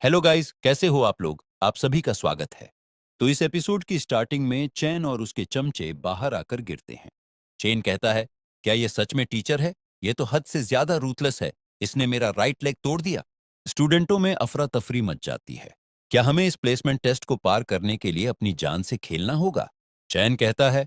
Hello guys, कैसे हो आप लोग? आप सभी का स्वागत है। तो इस एपिसोड की स्टार्टिंग में चैन और उसके चमचे बाहर आकर गिरते हैं। चैन कहता है, क्या ये सच में टीचर है? ये तो हद से ज्यादा रूथलेस है। इसने मेरा राइट लेग तोड़ दिया। स्टूडेंटों में अफरा तफरी मच जाती है। क्या हमें इस प्लेसमेंट टेस्ट को पार करने के लिए अपनी जान से खेलना होगा? चैन कहता है,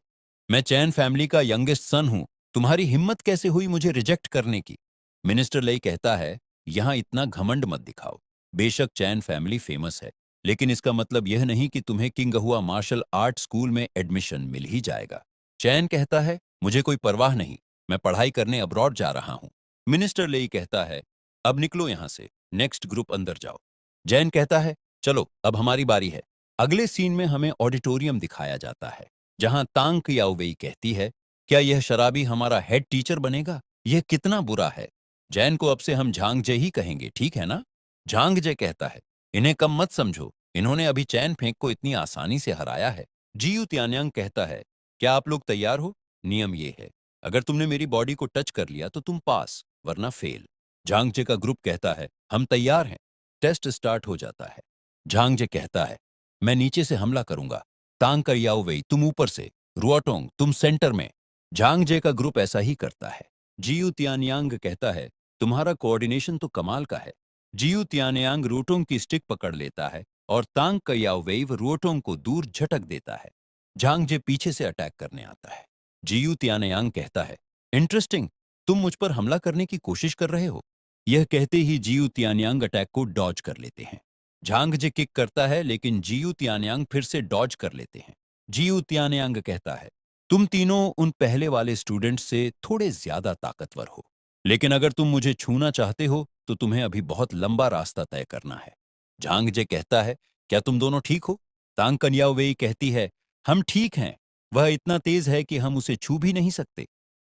मैं चैन फैमिली का यंगेस्ट सन हूँ। तुम्हारी हिम्मत कैसे हुई मुझे रिजेक्ट करने की? मिनिस्टर लेई कहता है, यहाँ इतना घमंड मत दिखाओ। बेशक चैन फैमिली फेमस है, लेकिन इसका मतलब यह नहीं कि तुम्हें किंग हुआ मार्शल आर्ट स्कूल में एडमिशन मिल ही जाएगा। चैन कहता है, मुझे कोई परवाह नहीं, मैं पढ़ाई करने अब्रॉड जा रहा हूँ। मिनिस्टर लेई कहता है, अब निकलो यहाँ से, नेक्स्ट ग्रुप अंदर जाओ। जैन कहता है, चलो अब हमारी बारी है। अगले सीन में हमें ऑडिटोरियम दिखाया जाता है, जहां तांग याओवेई कहती है, क्या यह शराबी हमारा हेड टीचर बनेगा? यह कितना बुरा है। जैन को अब से हम झांगजे ही कहेंगे, ठीक है ना? झांगजे कहता है, इन्हें कम मत समझो, इन्होंने अभी चैन फेंक को इतनी आसानी से हराया है। जीयू त्यान्यांग कहता है, क्या आप लोग तैयार हो? नियम ये है, अगर तुमने मेरी बॉडी को टच कर लिया तो तुम पास, वरना फेल। झांगजे का ग्रुप कहता है, हम तैयार हैं। टेस्ट स्टार्ट हो जाता है। झांगजे कहता है, मैं नीचे से हमला करूंगा। तांग कर याओवेई तुम ऊपर से, रुआटोंग तुम सेंटर में। झांगजे का ग्रुप ऐसा ही करता है। जीयू त्यान्यांग कहता है, तुम्हारा कोऑर्डिनेशन तो कमाल का है। जियू त्यान्यांग रूटोंग की स्टिक पकड़ लेता है और तांग कयाओवेई रूटोंग को दूर झटक देता है। झांगजे पीछे से अटैक करने आता है। जियू त्यान्यांग कहता है, इंटरेस्टिंग, तुम मुझ पर हमला करने की कोशिश कर रहे हो। यह कहते ही जियू त्यान्यांग अटैक को डॉज कर लेते हैं। झांगजे किक करता है, लेकिन जियू त्यान्यांग फिर से डॉज कर लेते हैं। जियू त्यान्यांग कहता है, तुम तीनों उन पहले वाले स्टूडेंट से थोड़े ज्यादा ताकतवर हो, लेकिन अगर तुम मुझे छूना चाहते हो तो तुम्हें अभी बहुत लंबा रास्ता तय करना है। झांगजे कहता है, क्या तुम दोनों ठीक हो? तांग कन्यावेई कहती है, हम ठीक हैं। वह इतना तेज है कि हम उसे छू भी नहीं सकते।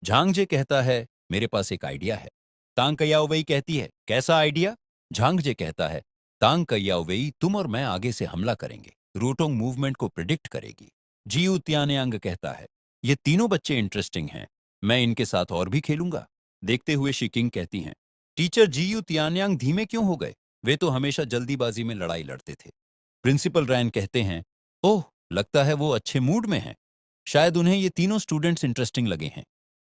झांगजे कहता है, मेरे पास एक आइडिया है। तांग कयाओवेई कहती है, कैसा आइडिया? झांगजे कहता है, तांग कयाओवेई तुम और मैं आगे से हमला करेंगे, रूटोंग मूवमेंट को प्रिडिक्ट करेगी। जियू त्यान्यांग कहता है, ये तीनों बच्चे इंटरेस्टिंग हैं, मैं इनके साथ और भी खेलूंगा। देखते हुए शिकिंग कहती हैं, टीचर जीयू तियान्यांग धीमे क्यों हो गए? वे तो हमेशा जल्दीबाजी में लड़ाई लड़ते थे। प्रिंसिपल रैन कहते हैं, ओह, लगता है वो अच्छे मूड में हैं। शायद उन्हें ये तीनों स्टूडेंट्स इंटरेस्टिंग लगे हैं।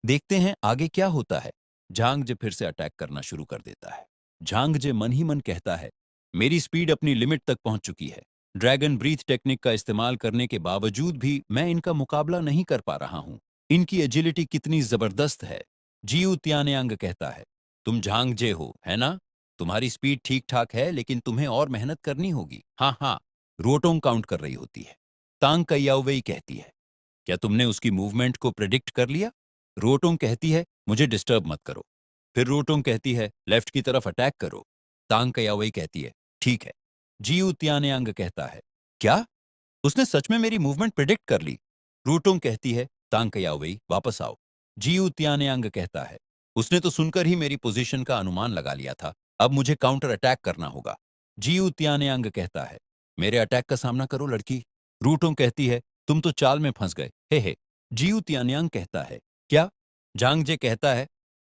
देखते हैं आगे क्या होता है। झांगजे फिर से अटैक करना शुरू कर देता है। झांगजे मन ही मन कहता है, मेरी स्पीड अपनी लिमिट तक पहुंच चुकी है। ड्रैगन ब्रीथ टेक्निक का इस्तेमाल करने के बावजूद भी मैं इनका मुकाबला नहीं कर पा रहा हूं। इनकी एजिलिटी कितनी जबरदस्त है। जियू त्यान्यांग कहता है, तुम झांगजे हो, है ना? तुम्हारी स्पीड ठीक ठाक है, लेकिन तुम्हें और मेहनत करनी होगी। हाँ हाँ, रोटोंग काउंट कर रही होती है। तांग कयाओवेई कहती है, क्या तुमने उसकी मूवमेंट को प्रिडिक्ट कर लिया? रोटोंग कहती है, मुझे डिस्टर्ब मत करो। फिर रोटोंग कहती है, लेफ्ट की तरफ अटैक करो। तांग कयाओवेई कहती है, ठीक है। जियू त्यान्यांग कहता है, क्या उसने सच में मेरी मूवमेंट प्रिडिक्ट कर ली? रोटोंग कहती है, तांग कयाओवेई वापस आओ। जियू त्यान्यांग कहता है, उसने तो सुनकर ही मेरी पोजीशन का अनुमान लगा लिया था, अब मुझे काउंटर अटैक करना होगा। जियू त्यान्यांग कहता है, मेरे अटैक का सामना करो लड़की। रूटोंग कहती है, तुम तो चाल में फंस गए, हे। जियू त्यान्यांग कहता है, क्या? जांगजे कहता है,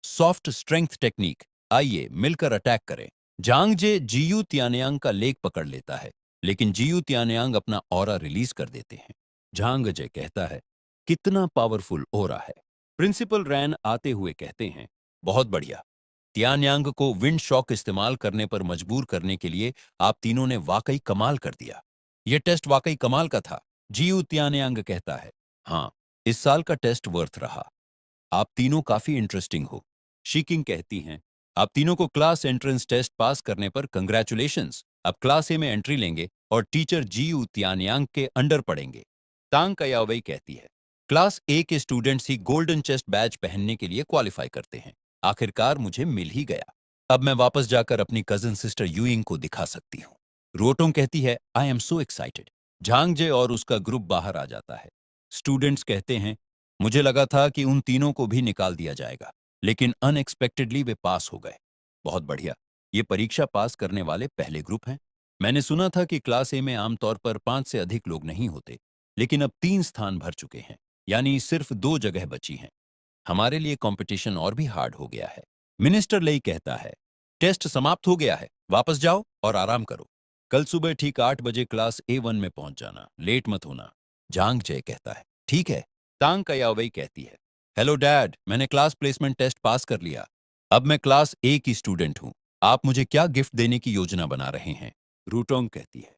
सॉफ्ट स्ट्रेंथ टेक्निक, आइए मिलकर अटैक करें। जांगजे जियू त्यान्यांग का लेग पकड़ लेता है, लेकिन जियू त्यान्यांग अपना ऑरा रिलीज कर देते हैं। झांगजे कहता है, कितना पावरफुल ऑरा है। प्रिंसिपल रैन आते हुए कहते हैं, बहुत बढ़िया। त्यान्यांग को विंड शॉक इस्तेमाल करने पर मजबूर करने के लिए आप तीनों ने वाकई कमाल कर दिया। यह टेस्ट वाकई कमाल का था। जियू त्यान्यांग कहता है, हाँ, इस साल का टेस्ट वर्थ रहा। आप तीनों काफी इंटरेस्टिंग हो। शीकिंग कहती हैं, आप तीनों को क्लास एंट्रेंस टेस्ट पास करने पर कंग्रेचुलेशंस। अब क्लास ए में एंट्री लेंगे और टीचर जीयू त्यान्यांग के अंडर पढ़ेंगे। तांग कयावेई कहती है, क्लास ए के स्टूडेंट्स ही गोल्डन चेस्ट बैज पहनने के लिए क्वालिफाई करते हैं। आखिरकार मुझे मिल ही गया। अब मैं वापस जाकर अपनी कजिन सिस्टर यूइंग को दिखा सकती हूँ। रोटोंग कहती है, आई एम सो एक्साइटेड। झांगजे और उसका ग्रुप बाहर आ जाता है। स्टूडेंट्स कहते हैं, मुझे लगा था कि उन तीनों को भी निकाल दिया जाएगा, लेकिन अनएक्सपेक्टेडली वे पास हो गए। बहुत बढ़िया, ये परीक्षा पास करने वाले पहले ग्रुप हैं। मैंने सुना था कि क्लास ए में आमतौर पर 5 से अधिक लोग नहीं होते, लेकिन अब 3 स्थान भर चुके हैं, यानी सिर्फ 2 जगह बची हैं। हमारे लिए कंपटीशन और भी हार्ड हो गया है। मिनिस्टर लेई कहता है, टेस्ट समाप्त हो गया है, वापस जाओ और आराम करो। कल सुबह ठीक 8 बजे क्लास A1 में पहुंच जाना, लेट मत होना। जांग जय कहता है, ठीक है। तांग कयावई कहती है, हेलो डैड, मैंने क्लास प्लेसमेंट टेस्ट पास कर लिया। अब मैं क्लास A की स्टूडेंट हूँ। आप मुझे क्या गिफ्ट देने की योजना बना रहे हैं? रूटोंग कहती है,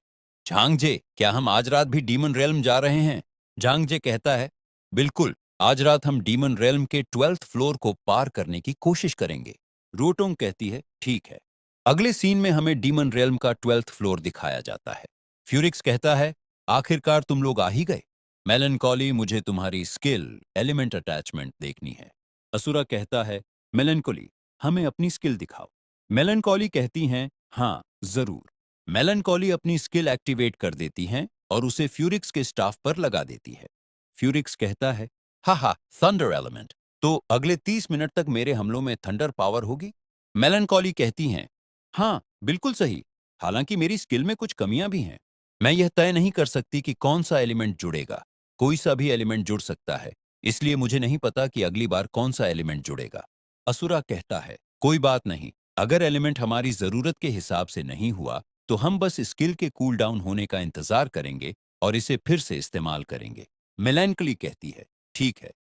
झांगजे, क्या हम आज रात भी डीमन रेल्म जा रहे हैं? झांगजे कहता है, बिल्कुल, आज रात हम डीमन रेल्म के 12th फ्लोर को पार करने की कोशिश करेंगे। रूटोंग कहती है, ठीक है। अगले सीन में हमें डीमन रेल्म का 12th फ्लोर दिखाया जाता है। फ्यूरिक्स कहता है, आखिरकार तुम लोग आ ही गए। मेलनकॉली, मुझे तुम्हारी स्किल, एलिमेंट अटैचमेंट देखनी है। असुरा कहता है, मेलनकॉली, हमें अपनी स्किल दिखाओ। मेलनकॉली कहती हैं, हाँ, जरूर। मेलनकॉली अपनी स्किल एक्टिवेट कर देती हैं और उसे फ्यूरिक्स के स्टाफ पर लगा देती है। फ्यूरिक्स कहता है, हा, थंडर एलिमेंट, तो अगले 30 मिनट तक मेरे हमलों में थंडर पावर होगी? मेलनकॉली कहती हैं, हाँ, बिल्कुल सही। हालांकि मेरी स्किल में कुछ कमियां भी हैं। मैं यह तय नहीं कर सकती कि कौन सा एलिमेंट जुड़ेगा। कोई सा भी एलिमेंट जुड़ सकता है, इसलिए मुझे नहीं पता कि अगली बार कौन सा एलिमेंट जुड़ेगा। असुरा कहता है, कोई बात नहीं। अगर एलिमेंट हमारी जरूरत के हिसाब से नहीं हुआ तो हम बस स्किल के कूल डाउन होने का इंतजार करेंगे और इसे फिर से इस्तेमाल करेंगे। मेलैंकली कहती है, ठीक है।